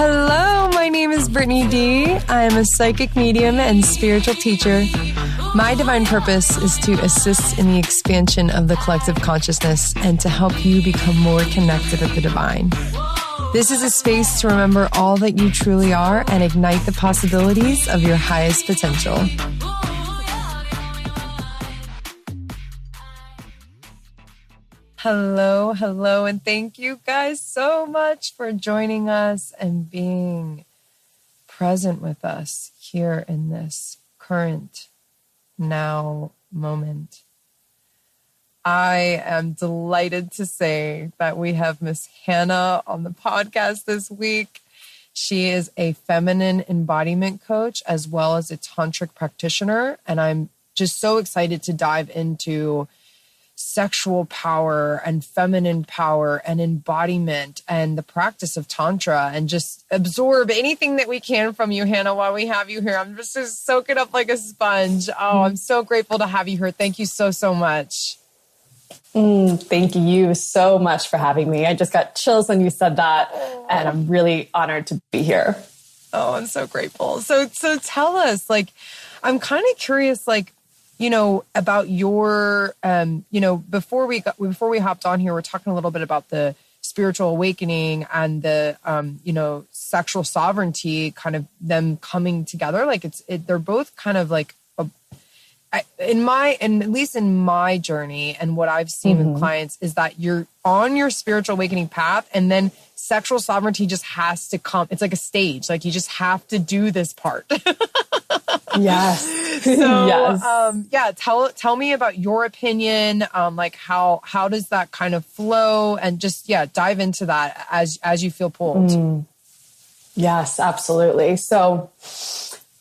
Hello, my name is Brittany D. I am a psychic medium and spiritual teacher. My divine purpose is to assist in the expansion of the collective consciousness and to help you become more connected with the divine. This is a space to remember all that you truly are and ignite the possibilities of your highest potential. Hello, and thank you guys so much for joining us and being present with us here in this current now moment. I am delighted to say that we have Miss Hanna on the podcast this week. She is a feminine embodiment coach as well as a tantric practitioner, and I'm just so excited to dive into sexual power and feminine power and embodiment and the practice of Tantra and just absorb anything that we can from you, Hanna, while we have you here. I'm just soaking up like a sponge. Oh, I'm so grateful to have you here. Thank you so, so much. Thank you so much for having me. I just got chills when you said that, and I'm really honored to be here. Oh, I'm so grateful. So tell us, I'm kind of curious, about your, before we hopped on here, we're talking a little bit about the spiritual awakening and the, sexual sovereignty, kind of them coming together. They're both kind of like, at least in my journey and what I've seen with clients is that you're on your spiritual awakening path and then sexual sovereignty just has to come. It's like a stage. Like you just have to do this part. Yes. So, yes. Tell me about your opinion. How does that kind of flow and just, dive into that as you feel pulled. Yes, absolutely. So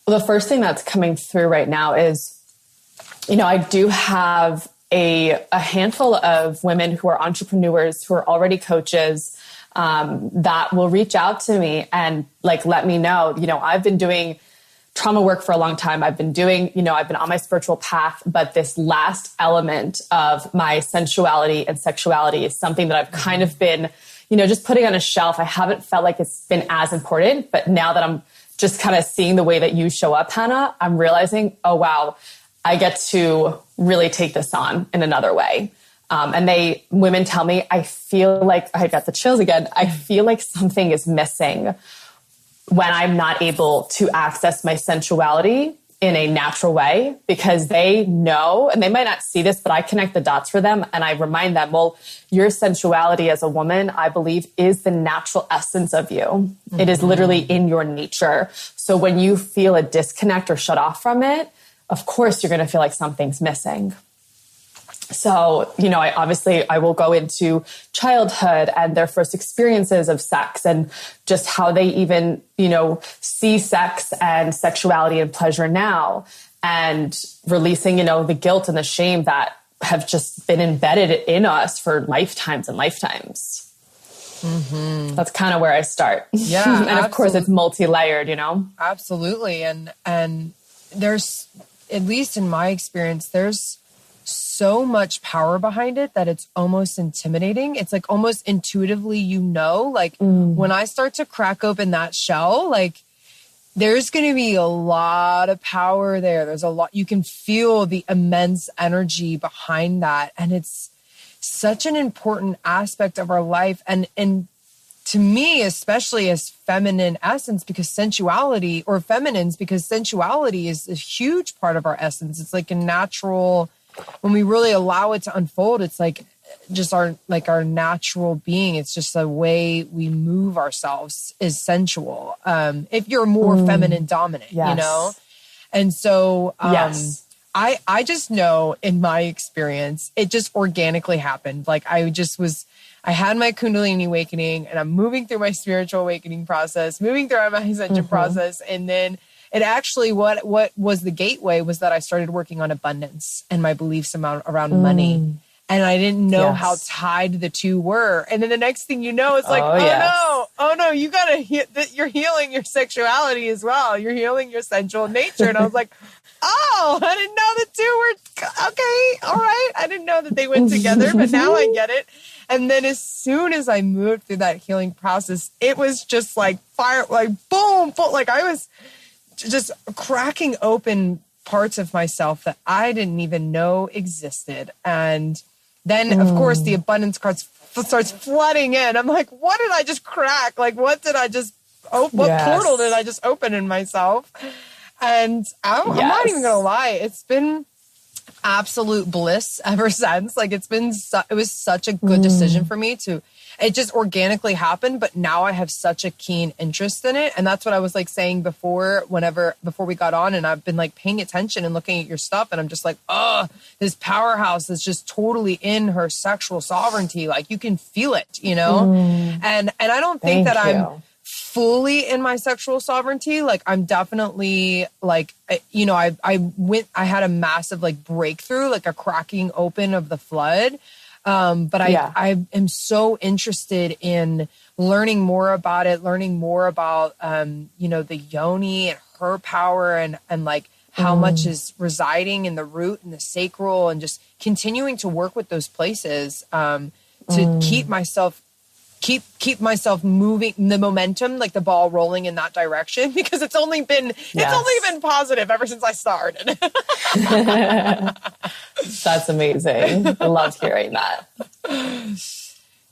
the first thing that's coming through right now is, I do have a handful of women who are entrepreneurs, who are already coaches, that will reach out to me and let me know, I've been doing trauma work for a long time. I've been on my spiritual path, but this last element of my sensuality and sexuality is something that I've kind of been, just putting on a shelf. I haven't felt like it's been as important, but now that I'm just kind of seeing the way that you show up, Hanna, I'm realizing, oh, wow, I get to really take this on in another way. And women tell me, I feel like I got the chills again. I feel like something is missing when I'm not able to access my sensuality in a natural way, because they know, and they might not see this, but I connect the dots for them. And I remind them, well, your sensuality as a woman, I believe, is the natural essence of you. It is literally in your nature. So when you feel a disconnect or shut off from it, of course, you're going to feel like something's missing. So, I will go into childhood and their first experiences of sex and just how they even, see sex and sexuality and pleasure now, and releasing, the guilt and the shame that have just been embedded in us for lifetimes and lifetimes. That's kind of where I start. Yeah. And of course, it's multi-layered, Absolutely. And there's, at least in my experience, there's so much power behind it that it's almost intimidating. It's like almost intuitively, when I start to crack open that shell, there's going to be a lot of power there. There's a lot, you can feel the immense energy behind that. And it's such an important aspect of our life. And to me, especially as feminine essence, because sensuality, or feminines, because sensuality is a huge part of our essence. It's like a natural, when we really allow it to unfold, it's like just our natural being. It's just the way we move ourselves is sensual. If you're more feminine dominant, And so, I just know in my experience, it just organically happened. I had my Kundalini awakening and I'm moving through my spiritual awakening process, moving through my ascension process. And then it actually, what was the gateway was that I started working on abundance and my beliefs around money. And I didn't know how tied the two were. And then the next thing you know, it's like, oh no, you gotta, you're healing your sexuality as well. You're healing your sensual nature. And I was like, oh, I didn't know the two were, okay, all right. I didn't know that they went together, but now I get it. And then as soon as I moved through that healing process, it was just like fire, like boom, boom. Like I was just cracking open parts of myself that I didn't even know existed. And then of course the abundance cards starts flooding in. I'm like, what did I just crack? Like, what did I just, what portal did I just open in myself? And I'm not even going to lie. It's been absolute bliss ever since. Like it was such a good decision for me it just organically happened, but now I have such a keen interest in it. And that's what I was like saying before we got on, and I've been like paying attention and looking at your stuff. And I'm just like, oh, this powerhouse is just totally in her sexual sovereignty. Like you can feel it, you know? And I don't think that I'm fully in my sexual sovereignty. Like I'm definitely like, you know, I had a massive like breakthrough, like a cracking open of the flood. But I am so interested in learning more about it, learning more about, you know, the yoni and her power and like how much is residing in the root and the sacral, and just continuing to work with those places, to keep myself moving, the momentum, like the ball rolling in that direction, because it's only been positive ever since I started. That's amazing. I love hearing that.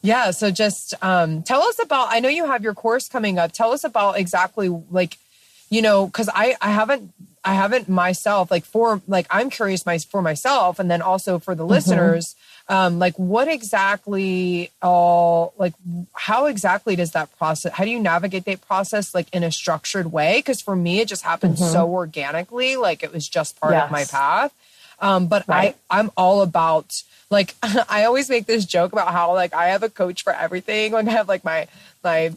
Yeah. So just tell us about, I know you have your course coming up. Tell us about exactly like, you know, because I haven't myself, like I'm curious for myself, and then also for the listeners, like what exactly, like how exactly does that process, how do you navigate that process like in a structured way? Because for me, it just happened so organically, like it was just part of my path. But I'm all about, like, I always make this joke about how like I have a coach for everything. Like I have like my,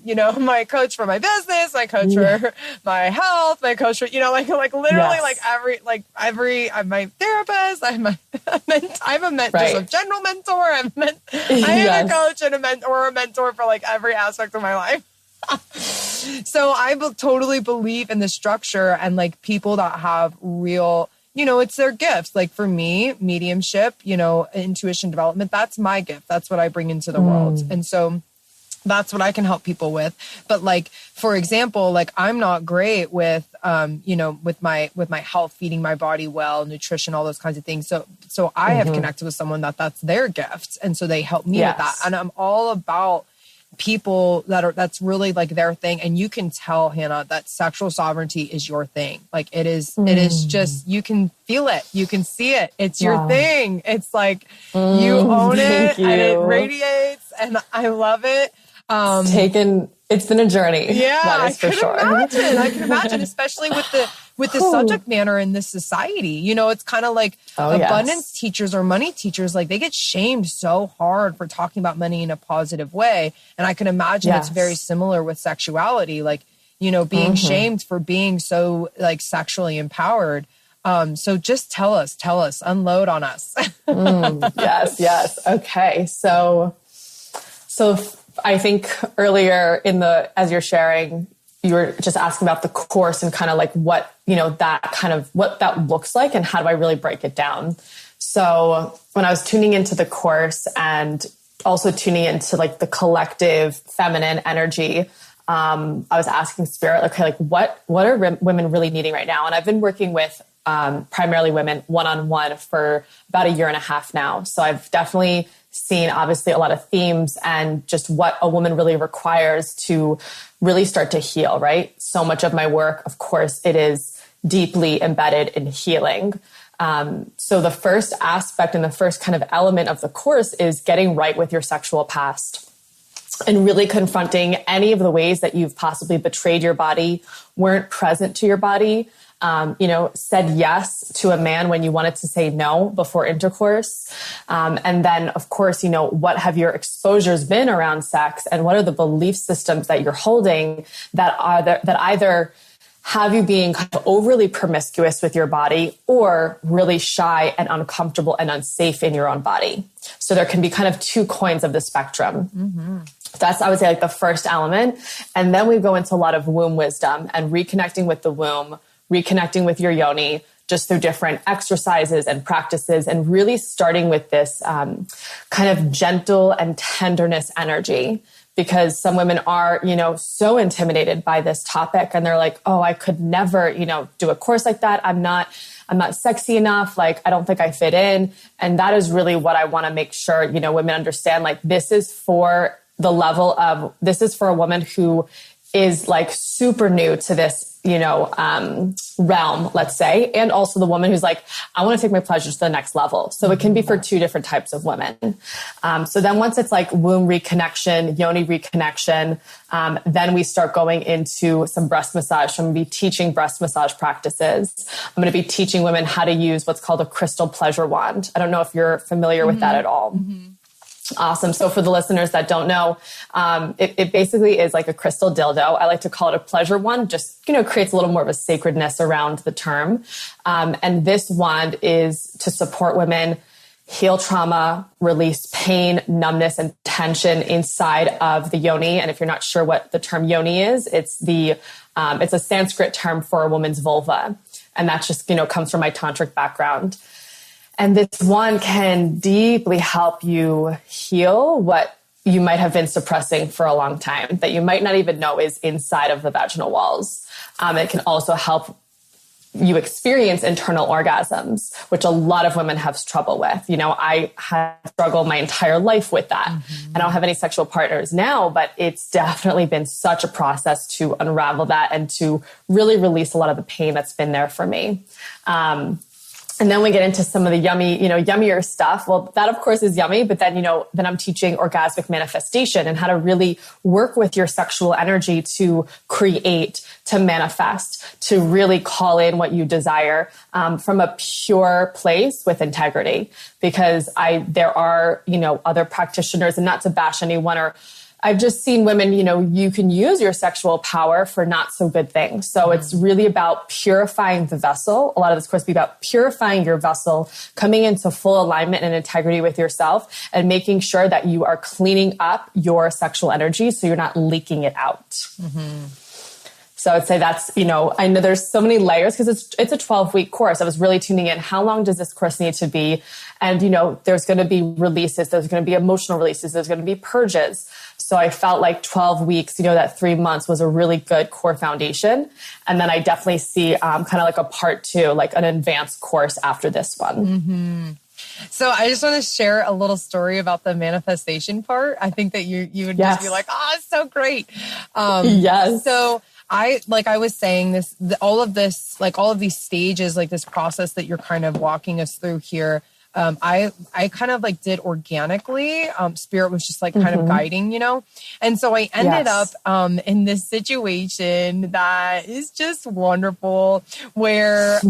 you know, my coach for my business, my coach for my health, my coach for, you know, like literally I'm my therapist. I'm just a general mentor. I am a coach and a mentor for like every aspect of my life. So I totally believe in the structure and like people that have real, you know, it's their gifts. Like for me, mediumship, you know, intuition development, that's my gift. That's what I bring into the world. And so that's what I can help people with. But like, for example, like I'm not great with, you know, with my health, feeding my body well, nutrition, all those kinds of things. So I have connected with someone that's their gift. And so they help me with that. And I'm all about people that's really like their thing. And you can tell, Hanna, that sexual sovereignty is your thing. Like it is just, you can feel it, you can see it, it's your thing. It's like you own it and it radiates, and I love it. It's been a journey. Yeah, that is for sure. I can imagine, especially with the subject matter in this society. You know, it's kind of like abundance teachers or money teachers, like they get shamed so hard for talking about money in a positive way. And I can imagine it's very similar with sexuality, like, you know, being shamed for being so like sexually empowered. So just tell us, unload on us. Yes. Okay. So I think earlier as you're sharing, you were just asking about the course and kind of like what, you know, what that looks like and how do I really break it down? So when I was tuning into the course and also tuning into like the collective feminine energy, I was asking spirit, okay, like what are women really needing right now? And I've been working with primarily women one-on-one for about 1.5 years now. So I've definitely seen obviously a lot of themes and just what a woman really requires to really start to heal, right? So much of my work, of course, it is deeply embedded in healing. So the first aspect and the first kind of element of the course is getting right with your sexual past and really confronting any of the ways that you've possibly betrayed your body, weren't present to your body, you know, said yes to a man when you wanted to say no before intercourse. And then of course, you know, what have your exposures been around sex and what are the belief systems that you're holding that either have you being kind of overly promiscuous with your body or really shy and uncomfortable and unsafe in your own body. So there can be kind of two coins of the spectrum. That's, I would say, like the first element. And then we go into a lot of womb wisdom and reconnecting with the womb, reconnecting with your yoni, just through different exercises and practices, and really starting with this kind of gentle and tenderness energy. Because some women are, so intimidated by this topic, and they're like, oh, I could never, do a course like that. I'm not sexy enough. Like, I don't think I fit in. And that is really what I want to make sure, women understand, like, this is for a woman who is like super new to this, realm, let's say. And also the woman who's like, I want to take my pleasure to the next level. So it can be for two different types of women. So then once it's like womb reconnection, yoni reconnection, then we start going into some breast massage. So I'm going to be teaching breast massage practices. I'm going to be teaching women how to use what's called a crystal pleasure wand. I don't know if you're familiar with that at all. Awesome. So for the listeners that don't know, it basically is like a crystal dildo. I like to call it a pleasure wand, just, creates a little more of a sacredness around the term. And this wand is to support women heal trauma, release pain, numbness, and tension inside of the yoni. And if you're not sure what the term yoni is, it's a Sanskrit term for a woman's vulva. And that just, comes from my tantric background. And this one can deeply help you heal what you might have been suppressing for a long time that you might not even know is inside of the vaginal walls. It can also help you experience internal orgasms, which a lot of women have trouble with. I have struggled my entire life with that. I don't have any sexual partners now, but it's definitely been such a process to unravel that and to really release a lot of the pain that's been there for me. And then we get into some of the yummier stuff. Well, that of course is yummy, but then, then I'm teaching orgasmic manifestation and how to really work with your sexual energy to create, to manifest, to really call in what you desire, from a pure place with integrity. Because there are, other practitioners, and not to bash anyone, or I've just seen women, you can use your sexual power for not so good things. So it's really about purifying the vessel. A lot of this course be about purifying your vessel, coming into full alignment and integrity with yourself, and making sure that you are cleaning up your sexual energy so you're not leaking it out. So I'd say that's, I know there's so many layers because it's a 12-week course. I was really tuning in. How long does this course need to be? And, there's going to be releases. There's going to be emotional releases. There's going to be purges. So I felt like 12 weeks, that 3 months was a really good core foundation. And then I definitely see kind of like a part 2, like an advanced course after this one. So I just want to share a little story about the manifestation part. I think that you would just be like, oh, it's so great. Yes. So I was saying all of these stages, like this process that you're kind of walking us through here. I kind of like did organically. Spirit was just like kind of guiding, and so I ended up in this situation that is just wonderful, where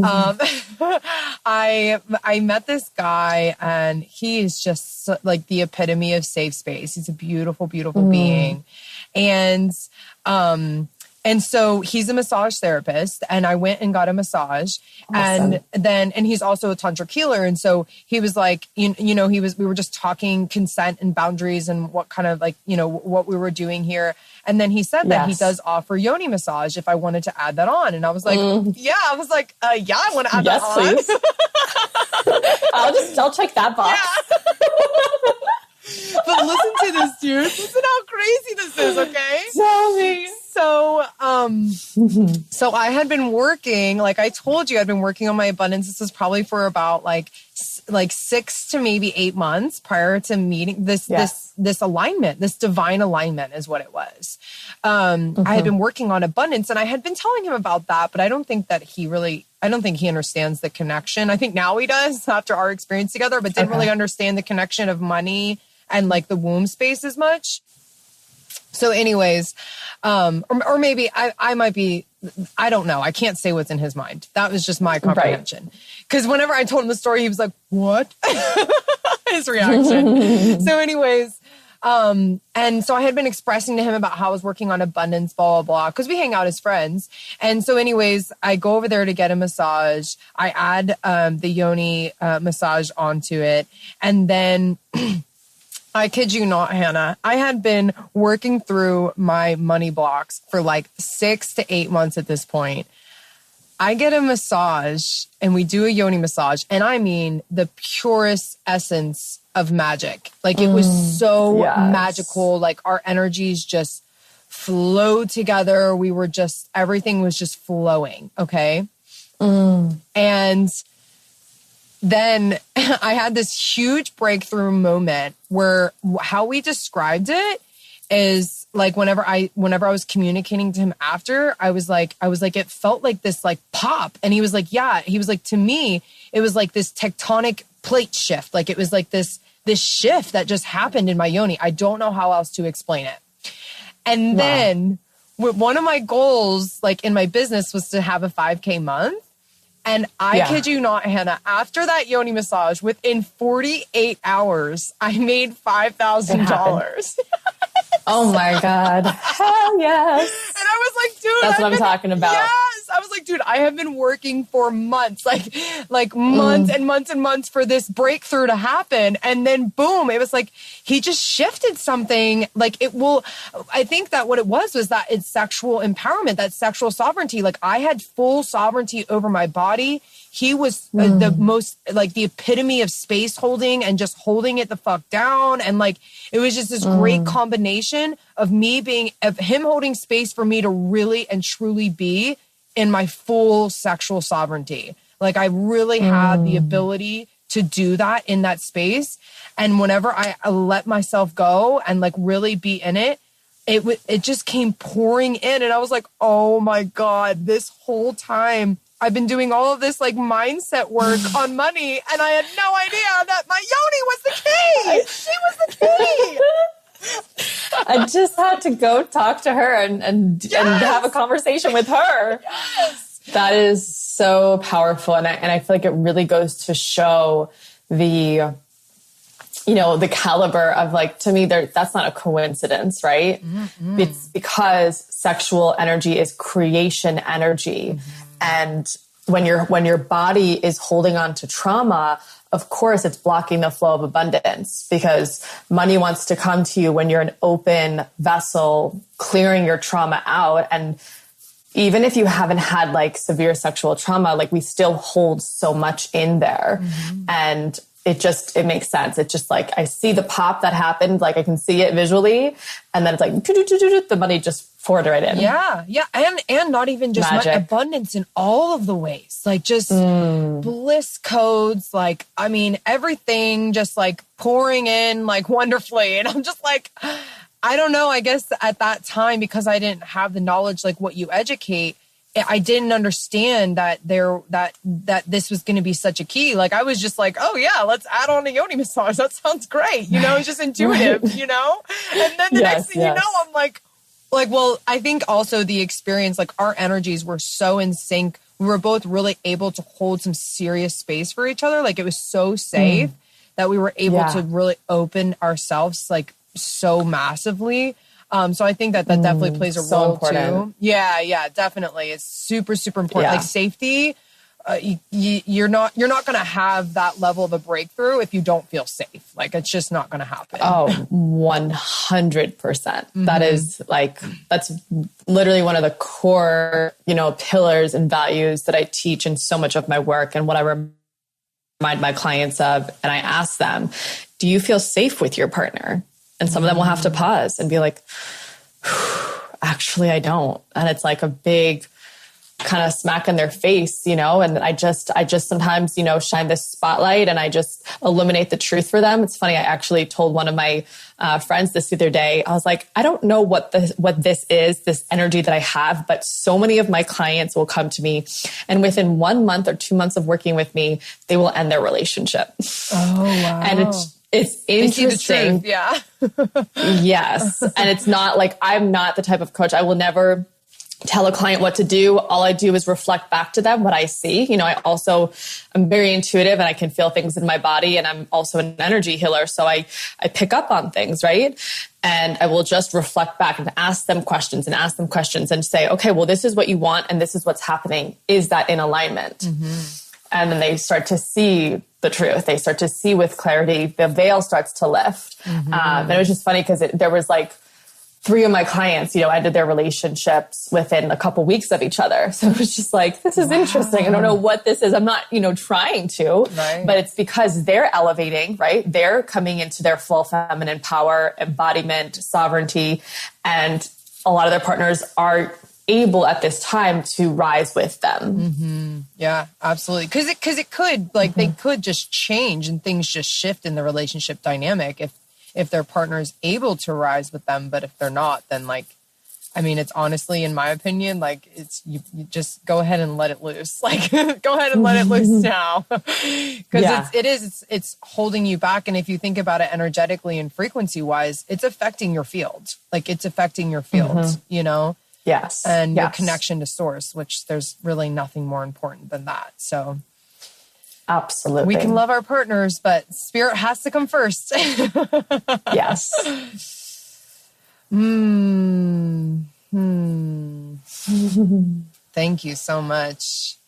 I met this guy, and he is just like the epitome of safe space. He's a beautiful, beautiful being, and so he's a massage therapist, and I went and got a massage. Awesome. And he's also a tantric healer. And so he was like, we were just talking consent and boundaries and what kind of like, what we were doing here. And then he said that he does offer yoni massage if I wanted to add that on. And I was like, I want to add that on. Please. I'll check that box. Yeah. But listen to this, dude. Listen how crazy this is, okay? Tell me. So I had been working, like I told you, I'd been working on my abundance. This was probably for about like 6 to maybe 8 months prior to meeting this alignment, this divine alignment is what it was. I had been working on abundance, and I had been telling him about that, but I don't think he understands the connection. I think now he does after our experience together, but didn't really understand the connection of money and like the womb space as much. So anyways, or maybe I might be, I don't know. I can't say what's in his mind. That was just my comprehension. Because whenever I told him the story, he was like, what? His reaction. So anyways, and so I had been expressing to him about how I was working on abundance, blah, blah, blah, because we hang out as friends. And so anyways, I go over there to get a massage. I add the yoni massage onto it. And then I kid you not, Hannah, I had been working through my money blocks for like 6 to 8 months at this point. I get a massage and we do a yoni massage, and I mean the purest essence of magic. Like it was so magical. Like our energies just flowed together. We were just, everything was just flowing. Okay. And then I had this huge breakthrough moment where how we described it is like whenever I was communicating to him after, I was like, it felt like this like pop. And he was like, yeah, he was like, to me, it was like this tectonic plate shift. Like it was like this shift that just happened in my yoni. I don't know how else to explain it. And then one of my goals, like in my business, was to have a 5K month. And I kid you not, Hannah, after that yoni massage, within 48 hours, I made $5,000. Oh my God. Hell yes. And I was like, dude, that's what I'm talking about. Yes. I was like, dude, I have been working for months, like months and months and months for this breakthrough to happen. And then boom, it was like, he just shifted something. Like I think that what it was that it's sexual empowerment, that sexual sovereignty. Like I had full sovereignty over my body. He was the most, like the epitome of space holding and just holding it the fuck down. And like, it was just this great combination of him holding space for me to really and truly be in my full sexual sovereignty. Like I really had the ability to do that in that space. And whenever I let myself go and like really be in it, it just came pouring in. And I was like, oh my God, this whole time I've been doing all of this like mindset work on money, and I had no idea that my yoni was the key. She was the key. I just had to go talk to her and have a conversation with her. Yes. That is so powerful. And I feel like it really goes to show the caliber of like, to me, that's not a coincidence, right? Mm-hmm. It's because sexual energy is creation energy. Mm-hmm. And when your body is holding on to trauma, of course, it's blocking the flow of abundance, because money wants to come to you when you're an open vessel, clearing your trauma out. And even if you haven't had like severe sexual trauma, like we still hold so much in there. Mm-hmm. And it makes sense. It's just like, I see the pop that happened. Like I can see it visually. And then it's like, the money just poured right in. Yeah. Yeah. And not even just money, abundance in all of the ways, like just bliss codes. Like, I mean, everything just like pouring in like wonderfully. And I'm just like, I don't know. I guess at that time, because I didn't have the knowledge, like what you educate, I didn't understand that this was going to be such a key. Like I was just like, oh yeah, let's add on a yoni massage. That sounds great. It's just intuitive, And then the next thing you know, I'm like, well, I think also the experience, like our energies were so in sync. We were both really able to hold some serious space for each other. Like it was so safe that we were able to really open ourselves like so massively. So I think that definitely plays a role too. Yeah, definitely. It's super, super important. Like safety, you're not going to have that level of a breakthrough if you don't feel safe. Like it's just not going to happen. Oh, 100%. Mm-hmm. That is like, that's literally one of the core, pillars and values that I teach in so much of my work, and what I remind my clients of. And I ask them, do you feel safe with your partner? And some of them will have to pause and be like, actually, I don't. And it's like a big kind of smack in their face, And I just sometimes, shine this spotlight and I just illuminate the truth for them. It's funny. I actually told one of my friends this the other day. I was like, I don't know what this is, this energy that I have, but so many of my clients will come to me, and within 1 month or 2 months of working with me, they will end their relationship. Oh, wow. And it's interesting. Yeah. Yes. And it's not like, I'm not the type of coach. I will never tell a client what to do. All I do is reflect back to them what I see. I'm very intuitive and I can feel things in my body, and I'm also an energy healer. So I pick up on things, right? And I will just reflect back and ask them questions and say, okay, well, this is what you want and this is what's happening. Is that in alignment? Mm-hmm. And then they start to see the truth. They start to see with clarity. The veil starts to lift. Mm-hmm. And it was just funny because there was like 3 of my clients, ended their relationships within a couple weeks of each other. So it was just like, this is interesting. I don't know what this is. I'm not, trying to, but it's because they're elevating, right? They're coming into their full feminine power, embodiment, sovereignty, and a lot of their partners are able at this time to rise with them. Mm-hmm. Yeah, absolutely. Because it could, like, they could just change and things just shift in the relationship dynamic if their partner is able to rise with them. But if they're not, then it's honestly, in my opinion, like you just go ahead and let it loose. Like, go ahead and let it loose now. Because it's holding you back. And if you think about it energetically and frequency wise, it's affecting your field. Like, it's affecting your field, Yes. And your connection to source, which there's really nothing more important than that. So absolutely. We can love our partners, but spirit has to come first. Yes. Thank you so much.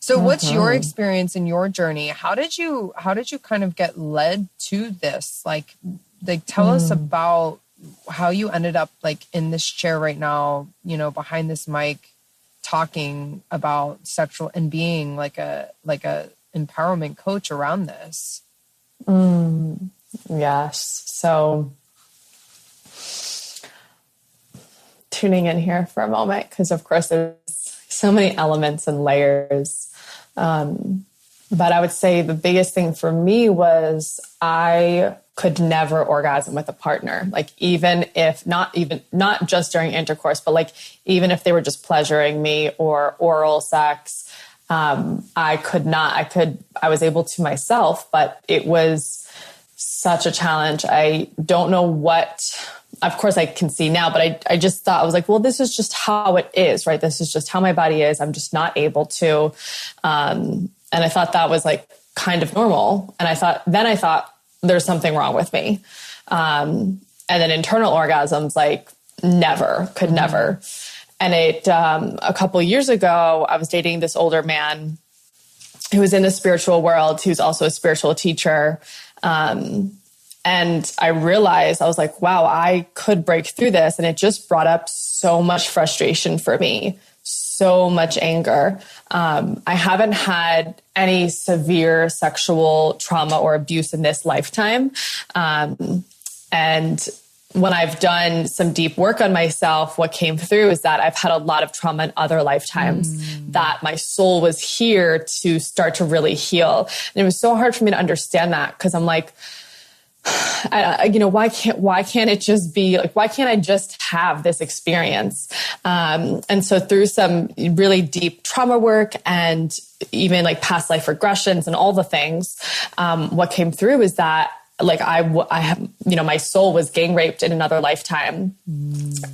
So what's your experience in your journey? How did you kind of get led to this? Like tell us about how you ended up like in this chair right now, behind this mic, talking about sexual and being like a empowerment coach around this. Yes. So tuning in here for a moment, because of course there's so many elements and layers. But I would say the biggest thing for me was I could never orgasm with a partner. Like, even if not just during intercourse, but like, even if they were just pleasuring me or oral sex, I could not. I was able to myself, but it was such a challenge. I don't know what, of course I can see now, but I just thought, I was like, well, this is just how it is, right? This is just how my body is. I'm just not able to. And I thought that was like kind of normal. And I thought there's something wrong with me. And then internal orgasms, like could never. And a couple of years ago, I was dating this older man who was in the spiritual world, who's also a spiritual teacher. And I realized, I was like, wow, I could break through this. And it just brought up so much frustration for me, so much anger. I haven't had any severe sexual trauma or abuse in this lifetime. And when I've done some deep work on myself, what came through is that I've had a lot of trauma in other lifetimes, that my soul was here to start to really heal. And it was so hard for me to understand that, because I'm like, why can't it just be like, why can't I just have this experience? And so through some really deep trauma work and even like past life regressions and all the things, what came through is that like I have, my soul was gang raped in another lifetime,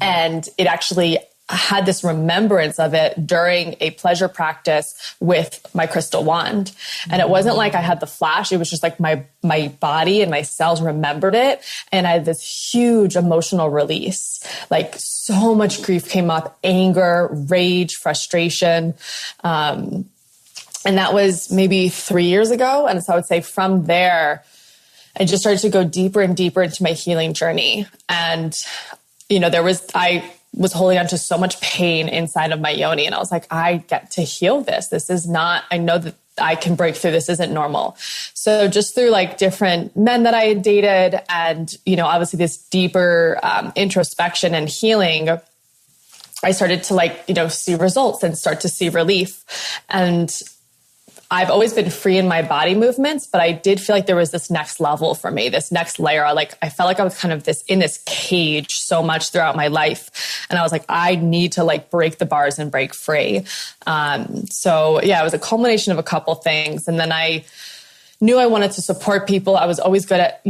and it actually had this remembrance of it during a pleasure practice with my crystal wand. And it wasn't like I had the flash. It was just like my body and my cells remembered it. And I had this huge emotional release. Like, so much grief came up, anger, rage, frustration. And that was maybe 3 years ago. And so I would say from there, I just started to go deeper and deeper into my healing journey. And, I was holding on to so much pain inside of my yoni. And I was like, I get to heal this. This is not, I know that I can break through. This isn't normal. So just through like different men that I had dated and, obviously this deeper introspection and healing, I started to see results and start to see relief. And I've always been free in my body movements, but I did feel like there was this next level for me, this next layer. I felt like I was kind of in this cage so much throughout my life. And I was like, I need to break the bars and break free. So yeah, it was a culmination of a couple things. And then I knew I wanted to support people. I was always good at,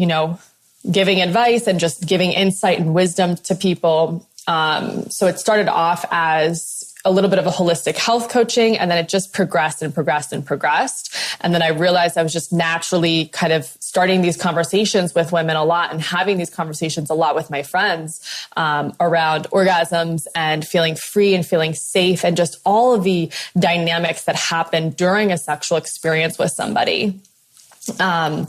giving advice and just giving insight and wisdom to people. So it started off as a little bit of a holistic health coaching, and then it just progressed and progressed and progressed. And then I realized I was just naturally kind of starting these conversations with women a lot and having these conversations a lot with my friends around orgasms and feeling free and feeling safe and just all of the dynamics that happen during a sexual experience with somebody. And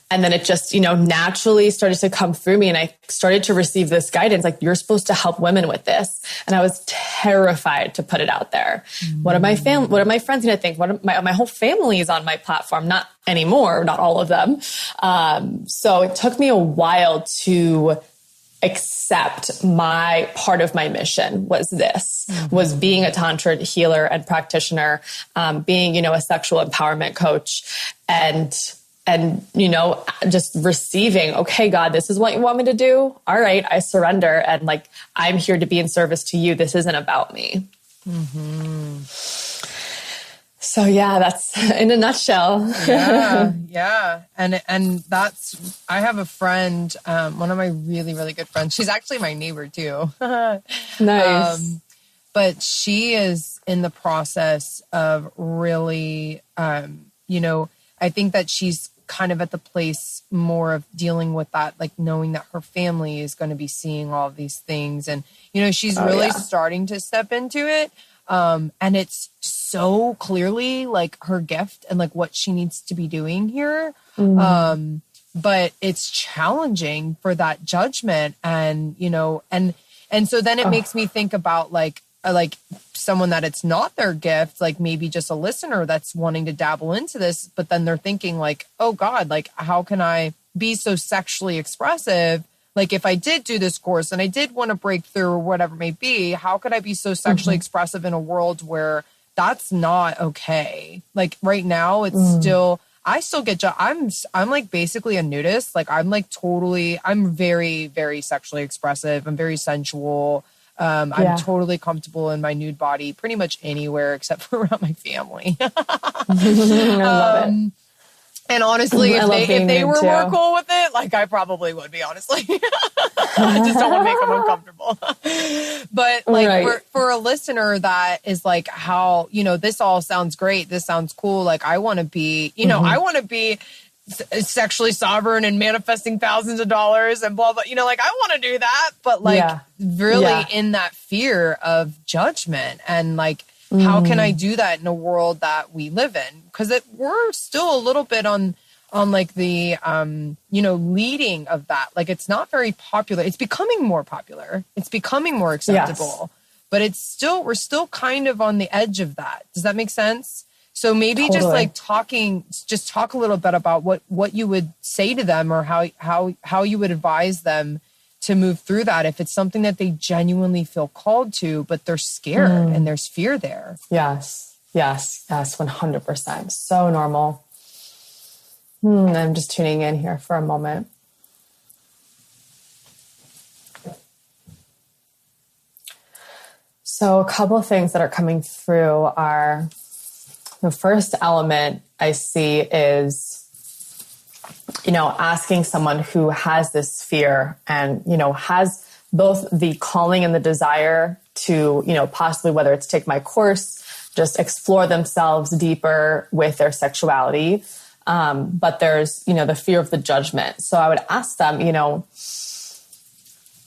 then it just, naturally started to come through me. And I started to receive this guidance, like, you're supposed to help women with this. And I was terrified to put it out there. What are my friends going to think? My whole family is on my platform, not anymore, not all of them. So it took me a while to accept my part of my mission was being a tantric healer and practitioner, being, a sexual empowerment coach, and just receiving, okay, God, this is what you want me to do. All right, I surrender. And like, I'm here to be in service to you. This isn't about me. Mm-hmm. So yeah, that's in a nutshell. Yeah. And that's, I have a friend, one of my really, really good friends. She's actually my neighbor too. Nice. But she is in the process of really, I think that she's kind of at the place more of dealing with that, like knowing that her family is going to be seeing all of these things. And, she's really starting to step into it. And it's so clearly like her gift and like what she needs to be doing here. Mm. But it's challenging for that judgment. And, and so then it makes me think about like someone that it's not their gift, like maybe just a listener that's wanting to dabble into this, but then they're thinking like, oh God, like how can I be so sexually expressive? Like if I did do this course and I did want to break through or whatever it may be, how could I be so sexually expressive in a world where that's not okay? Like right now it's still, I still get, I'm like basically a nudist. Like I'm like I'm very, very sexually expressive. I'm very sensual. I'm totally comfortable in my nude body pretty much anywhere except for around my family. I love it. And honestly, if they were more cool with it, like I probably would be, honestly. I just don't want to make them uncomfortable. But like for a listener that is like, how, this all sounds great. This sounds cool. Like I want to be, I want to be sexually sovereign and manifesting thousands of dollars and blah, blah, like I want to do that. But like really in that fear of judgment and like, how can I do that in a world that we live in? Because we're still a little bit on like the, leading of that. Like it's not very popular. It's becoming more popular. It's becoming more acceptable. Yes. But we're still kind of on the edge of that. Does that make sense? So maybe just like talk a little bit about what you would say to them or how you would advise them to move through that if it's something that they genuinely feel called to, but they're scared and there's fear there. Yes, 100%. So normal. I'm just tuning in here for a moment. So a couple of things that are coming through are, the first element I see is, asking someone who has this fear and, has both the calling and the desire to, possibly whether it's take my course, just explore themselves deeper with their sexuality. But there's, the fear of the judgment. So I would ask them,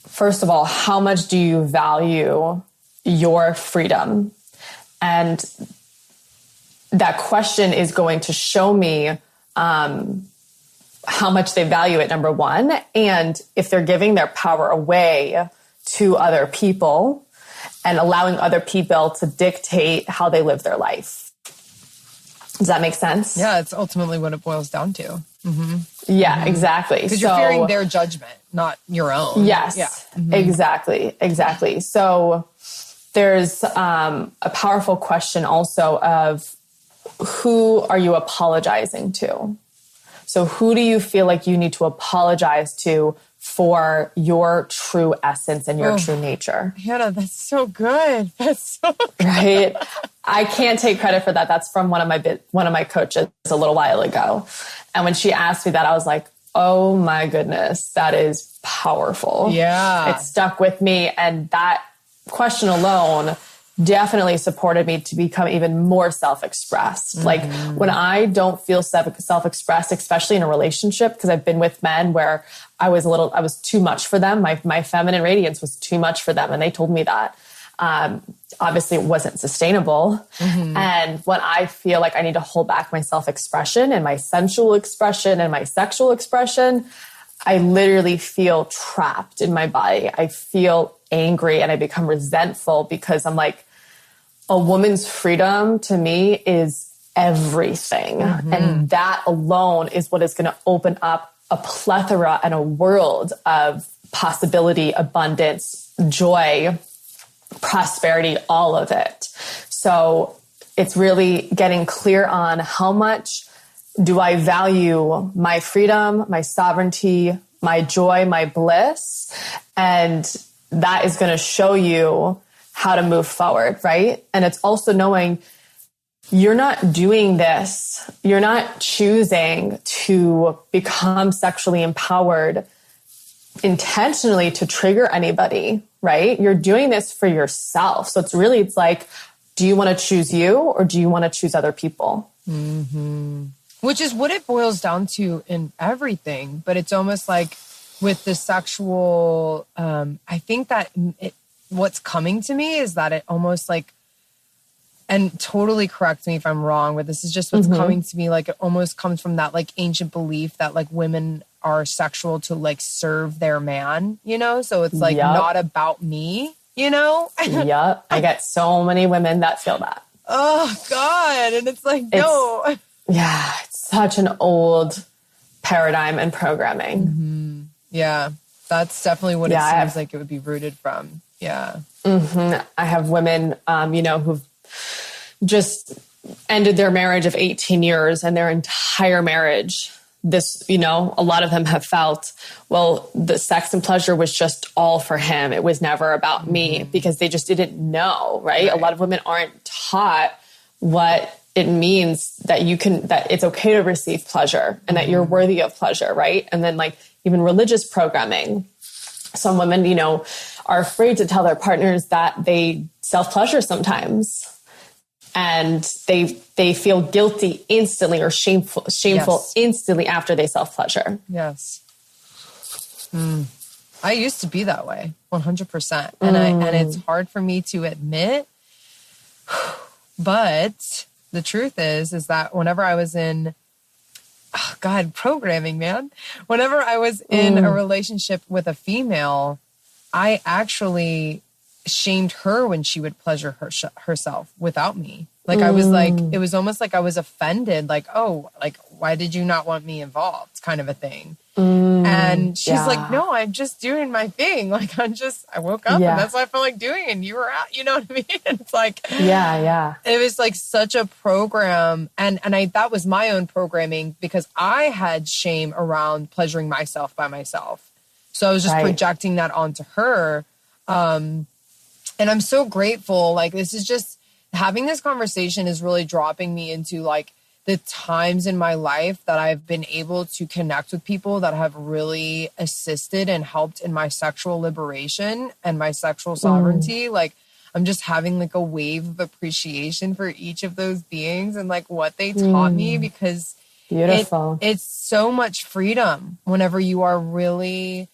first of all, how much do you value your freedom? And that question is going to show me, how much they value it, number one, and if they're giving their power away to other people and allowing other people to dictate how they live their life. Does that make sense? Yeah, it's ultimately what it boils down to. Mm-hmm. Yeah, exactly. Because you're fearing their judgment, not your own. Yes, exactly. So there's a powerful question also of, who are you apologizing to? So who do you feel like you need to apologize to for your true essence and your true nature? Hanna, that's so good. That's so good. Right? I can't take credit for that. That's from one of my coaches a little while ago. And when she asked me that, I was like, oh my goodness, that is powerful. Yeah. It stuck with me. And that question alone definitely supported me to become even more self-expressed. Like when I don't feel self-expressed, especially in a relationship, because I've been with men where I was too much for them. My feminine radiance was too much for them. And they told me that. Obviously it wasn't sustainable. And when I feel like I need to hold back my self-expression and my sensual expression and my sexual expression, I literally feel trapped in my body. I feel angry and I become resentful because I'm like, a woman's freedom to me is everything. And that alone is what is going to open up a plethora and a world of possibility, abundance, joy, prosperity, all of it. So it's really getting clear on how much do I value my freedom, my sovereignty, my joy, my bliss. And that is going to show you how to move forward, right? And it's also knowing you're not doing this. You're not choosing to become sexually empowered intentionally to trigger anybody, right? You're doing this for yourself. So it's like, do you want to choose you or do you want to choose other people? Which is what it boils down to in everything. But it's almost like with the sexual, I think that what's coming to me is that it almost like, and totally correct me if I'm wrong, but this is just what's coming to me. Like it almost comes from that like ancient belief that like women are sexual to like serve their man, you know? So it's like not about me, you know? I get so many women that feel that. Oh God. And it's like, no. Yeah. It's such an old paradigm and programming. Yeah. That's definitely what it seems like it would be rooted from. Yeah. I have women, who've just ended their marriage of 18 years and their entire marriage. A lot of them have felt, well, the sex and pleasure was just all for him. It was never about me because they just didn't know, right? A lot of women aren't taught what it means that that it's okay to receive pleasure and that you're worthy of pleasure, right? And then like even religious programming. Some women, are afraid to tell their partners that they self-pleasure sometimes. And they feel guilty instantly or shameful instantly after they self-pleasure. Yes. I used to be that way, 100%. And it's hard for me to admit. But the truth is that whenever I was in, programming, man. Whenever I was in a relationship with a female, I actually shamed her when she would pleasure herself without me. Like I was like, it was almost like I was offended. Like, oh, like, why did you not want me involved? Kind of a thing. And she's like, no, I'm just doing my thing. Like I woke up and that's what I felt like doing. And you were out, you know what I mean? And it's like, it was like such a program. And that was my own programming because I had shame around pleasuring myself by myself. So I was just projecting that onto her. And I'm so grateful. Like, this is just having this conversation is really dropping me into like the times in my life that I've been able to connect with people that have really assisted and helped in my sexual liberation and my sexual sovereignty. Like, I'm just having like a wave of appreciation for each of those beings and like what they taught me because beautiful. It's so much freedom whenever you are really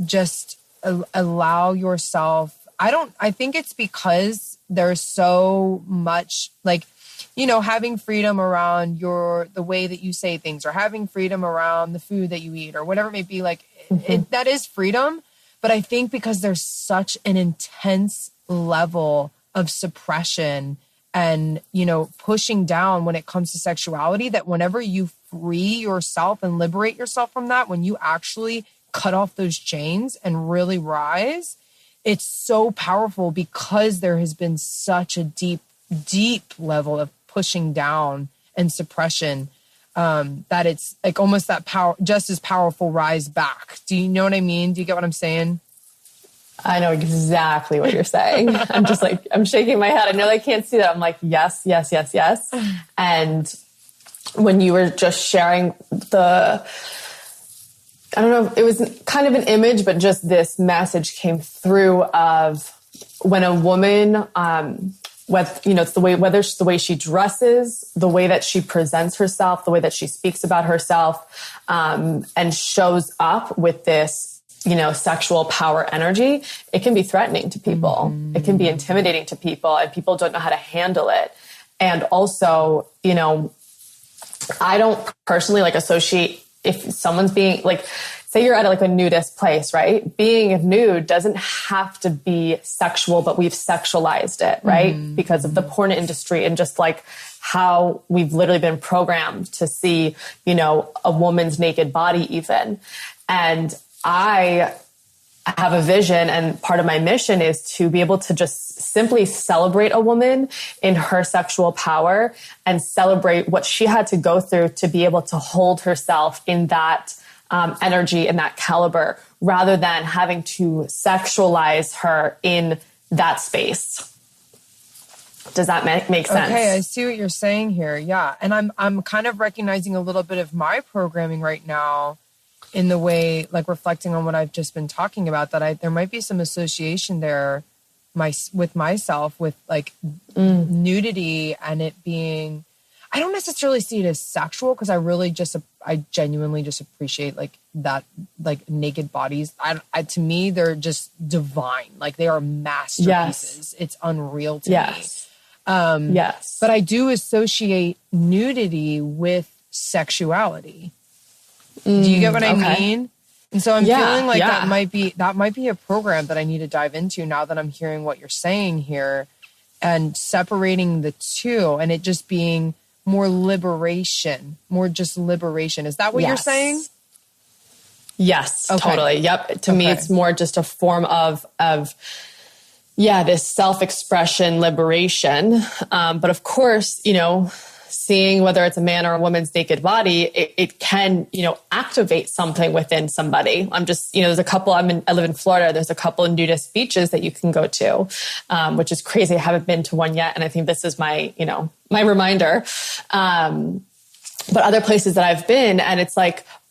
just allow yourself. I think it's because there's so much like, having freedom around the way that you say things or having freedom around the food that you eat or whatever it may be, like that is freedom. But I think because there's such an intense level of suppression and, pushing down when it comes to sexuality, that whenever you free yourself and liberate yourself from that, when you actually cut off those chains and really rise, it's so powerful because there has been such a deep level of pushing down and suppression that it's like almost that power, just as powerful rise back. Do you know what I mean? Do you get what I'm saying? I know exactly what you're saying. I'm just like, I'm shaking my head. I know they can't see that. I'm like, yes. And when you were just sharing I don't know, it was kind of an image, but just this message came through of when a woman, it's whether it's the way she dresses, the way that she presents herself, the way that she speaks about herself, and shows up with this sexual power energy, it can be threatening to people. It can be intimidating to people, and people don't know how to handle it. And also, I don't personally associate if someone's being say you're at a nudist place, right? Being nude doesn't have to be sexual, but we've sexualized it, right? Because of the porn industry and just how we've literally been programmed to see, a woman's naked body even. And I have a vision, and part of my mission is to be able to just simply celebrate a woman in her sexual power and celebrate what she had to go through to be able to hold herself in that energy and that caliber, rather than having to sexualize her in that space. Does that make sense? Okay, I see what you're saying here. Yeah. And I'm kind of recognizing a little bit of my programming right now in the way, reflecting on what I've just been talking about, that there might be some association there with myself, with nudity and it being, I don't necessarily see it as sexual, because I genuinely just appreciate that, naked bodies. To me, they're just divine. They are masterpieces. Yes. It's unreal to me. Yes. But I do associate nudity with sexuality. Do you get what I mean? And so I'm feeling that might be a program that I need to dive into now that I'm hearing what you're saying here, and separating the two, and it just being more just liberation. Is that what you're saying? Yes, totally. Yep. To me, it's more just a form of this self-expression, liberation. But of course, seeing whether it's a man or a woman's naked body, it can, activate something within somebody. I'm just, there's a couple, I live in Florida. There's a couple of nudist beaches that you can go to, which is crazy. I haven't been to one yet. And I think this is my, my reminder. But other places that I've been, and it's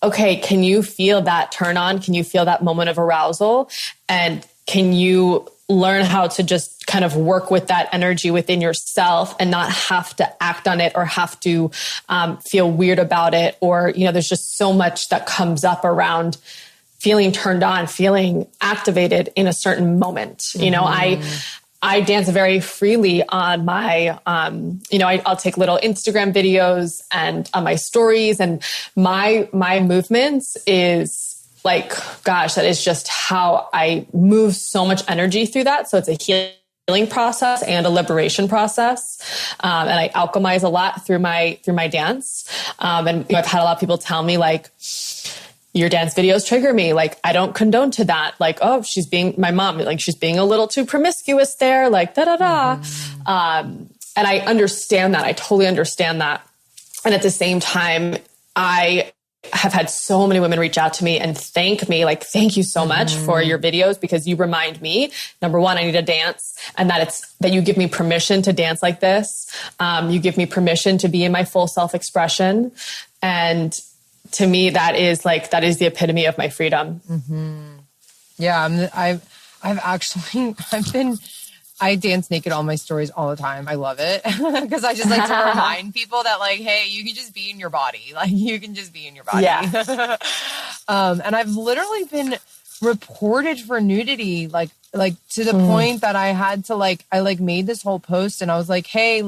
okay, can you feel that turn on? Can you feel that moment of arousal? And can you learn how to just kind of work with that energy within yourself and not have to act on it or have to feel weird about it? Or, there's just so much that comes up around feeling turned on, feeling activated in a certain moment. I dance very freely on my, I'll take little Instagram videos and on my stories, and my movements is that is just how I move so much energy through that. So it's a healing process and a liberation process. And I alchemize a lot through my dance. And I've had a lot of people tell me your dance videos trigger me. I don't condone to that. Oh, she's being my mom, she's being a little too promiscuous there, And I understand that. I totally understand that. And at the same time, I have had so many women reach out to me and thank me, thank you so much for your videos, because you remind me, number one, I need to dance, and that you give me permission to dance like this. You give me permission to be in my full self-expression. And to me, that is the epitome of my freedom. Yeah. I dance naked on my stories all the time. I love it because I just like to remind people that hey, you can just be in your body. You can just be in your body. Yeah. And I've literally been reported for nudity, to the point that I had to I made this whole post and I was hey,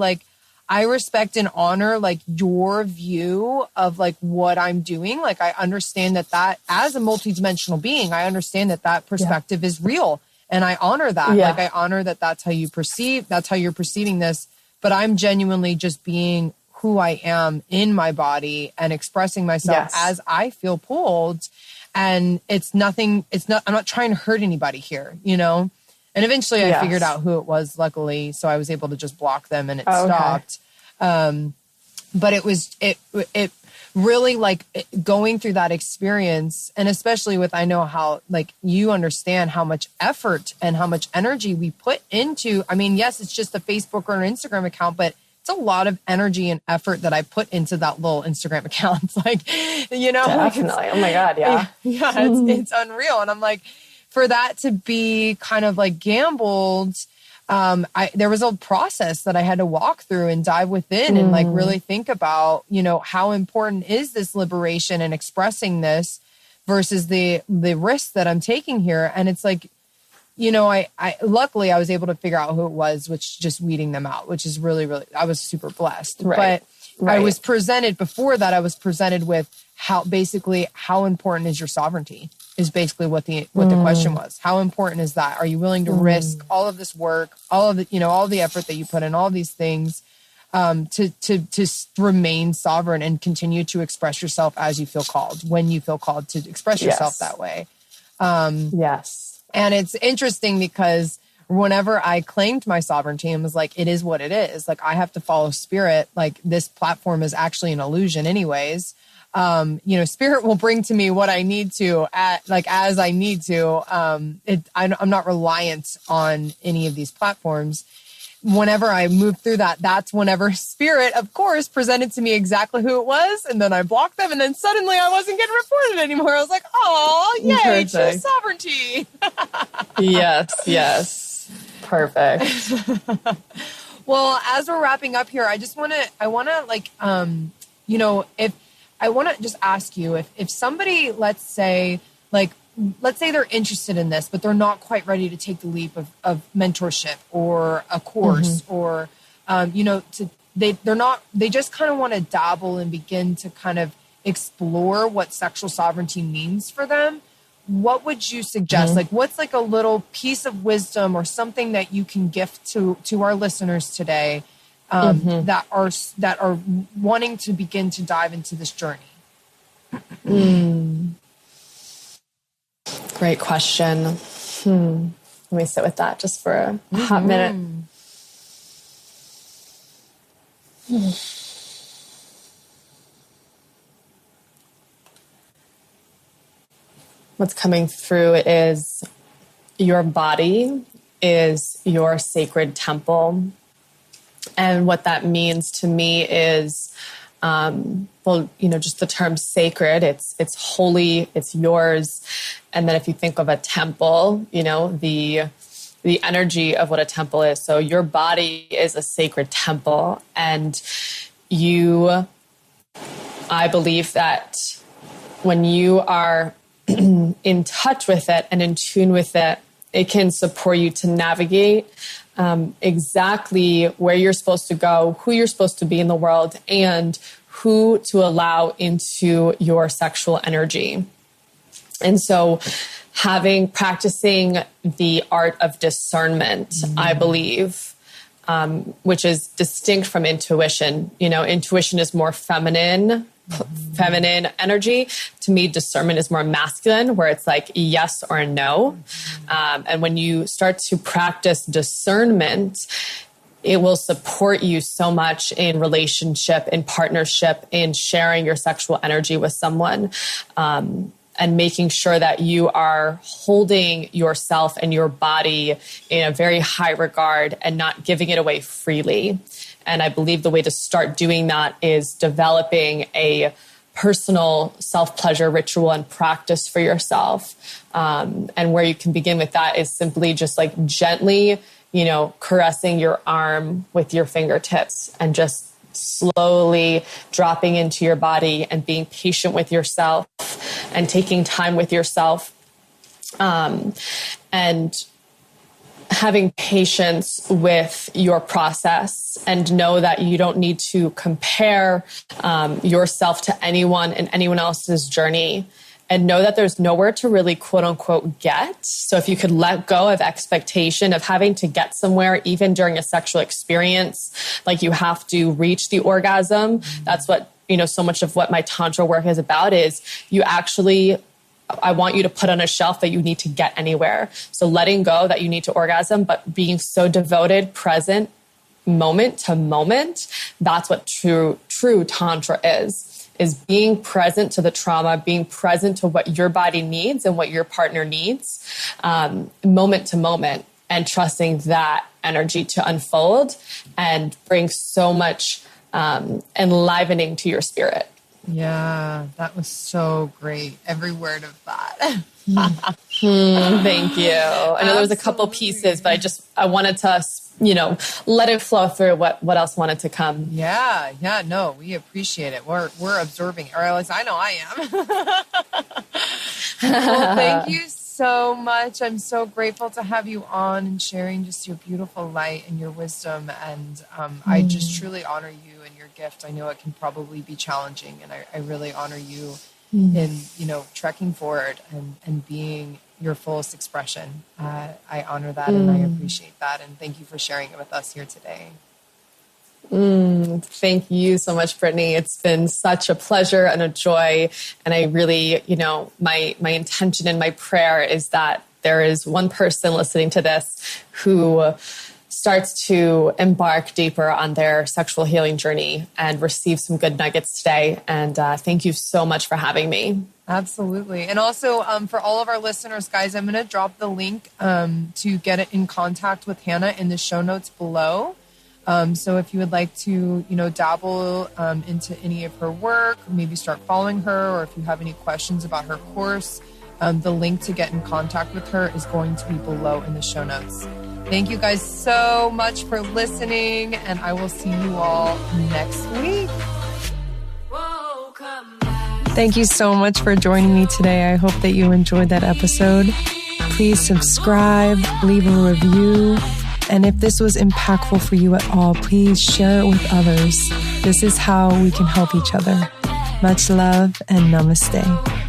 I respect and honor your view of what I'm doing. I understand that as a multidimensional being, I understand that perspective is real. And I honor that. Yeah. I honor that's how you're perceiving this, but I'm genuinely just being who I am in my body and expressing myself as I feel pulled. And I'm not trying to hurt anybody here, And eventually I figured out who it was, luckily. So I was able to just block them and it stopped. But it really going through that experience, and especially with, I know how you understand how much effort and how much energy we put into, yes, it's just a Facebook or an Instagram account, but it's a lot of energy and effort that I put into that little Instagram account. Definitely. Oh my God. Yeah. Yeah. It's unreal. And I'm for that to be kind of gambled, there was a process that I had to walk through and dive within and really think about, how important is this liberation and expressing this versus the risk that I'm taking here. And it's like, I luckily I was able to figure out who it was, which just weeding them out, which is really, really, I was super blessed. Right. But I was presented with how important is your sovereignty is basically what the question was. How important is that? Are you willing to risk all of this work, all of the, all the effort that you put in, all these things, to remain sovereign and continue to express yourself as you feel called, when you feel called to express yourself that way. Yes. And it's interesting because whenever I claimed my sovereignty and was like, it is what it is, like I have to follow spirit, like this platform is actually an illusion anyways. Spirit will bring to me what I need to as I need to. I'm not reliant on any of these platforms. Whenever I moved through that's whenever spirit, of course, presented to me exactly who it was. And then I blocked them. And then suddenly I wasn't getting reported anymore. I was like, oh, yay, true sovereignty. Yes. Perfect. Well, as we're wrapping up here, I want to just ask you if somebody, let's say they're interested in this, but they're not quite ready to take the leap of mentorship or a course or, they just kind of want to dabble and begin to kind of explore what sexual sovereignty means for them. What would you suggest? Like, what's like a little piece of wisdom or something that you can gift to our listeners today, that are wanting to begin to dive into this journey? Great question. Let me sit with that just for a hot minute. What's coming through is your body is your sacred temple. And what that means to me is, just the term sacred, it's holy, it's yours. And then if you think of a temple, the energy of what a temple is. So your body is a sacred temple. And I believe that when you are in touch with it and in tune with it, it can support you to navigate exactly where you're supposed to go, who you're supposed to be in the world, and who to allow into your sexual energy. And so practicing the art of discernment, I believe, which is distinct from intuition. Intuition is more feminine energy. To me, discernment is more masculine, where it's like yes or no. And when you start to practice discernment, it will support you so much in relationship, in partnership, in sharing your sexual energy with someone, and making sure that you are holding yourself and your body in a very high regard and not giving it away freely. And I believe the way to start doing that is developing a personal self-pleasure ritual and practice for yourself. And where you can begin with that is simply just like gently, caressing your arm with your fingertips and just slowly dropping into your body and being patient with yourself and taking time with yourself. And having patience with your process, and know that you don't need to compare yourself to anyone and anyone else's journey, and know that there's nowhere to really quote unquote get. So if you could let go of expectation of having to get somewhere, even during a sexual experience, like you have to reach the orgasm. That's what, so much of what my Tantra work is about is I want you to put on a shelf that you need to get anywhere. So letting go that you need to orgasm, but being so devoted, present, moment to moment. That's what true Tantra is being present to the trauma, being present to what your body needs and what your partner needs, moment to moment, and trusting that energy to unfold and bring so much enlivening to your spirit. Yeah, that was so great. Every word of that. Thank you. I know there was a couple pieces, but I wanted to let it flow through what else wanted to come. Yeah. No, we appreciate it. We're observing, or at least I know I am. Well, thank you so much. I'm so grateful to have you on and sharing just your beautiful light and your wisdom. And I just truly honor you and your gift. I know it can probably be challenging, and I really honor you in, trekking forward and being your fullest expression. I honor that and I appreciate that. And thank you for sharing it with us here today. Thank you so much, Brittany. It's been such a pleasure and a joy. And I really, my intention and my prayer is that there is one person listening to this who starts to embark deeper on their sexual healing journey and receive some good nuggets today. And thank you so much for having me. Absolutely. And also for all of our listeners, guys, I'm going to drop the link to get it in contact with Hanna in the show notes below. So if you would like to, dabble into any of her work, maybe start following her, or if you have any questions about her course, the link to get in contact with her is going to be below in the show notes. Thank you guys so much for listening, and I will see you all next week. Thank you so much for joining me today. I hope that you enjoyed that episode. Please subscribe, leave a review. And if this was impactful for you at all, please share it with others. This is how we can help each other. Much love and namaste.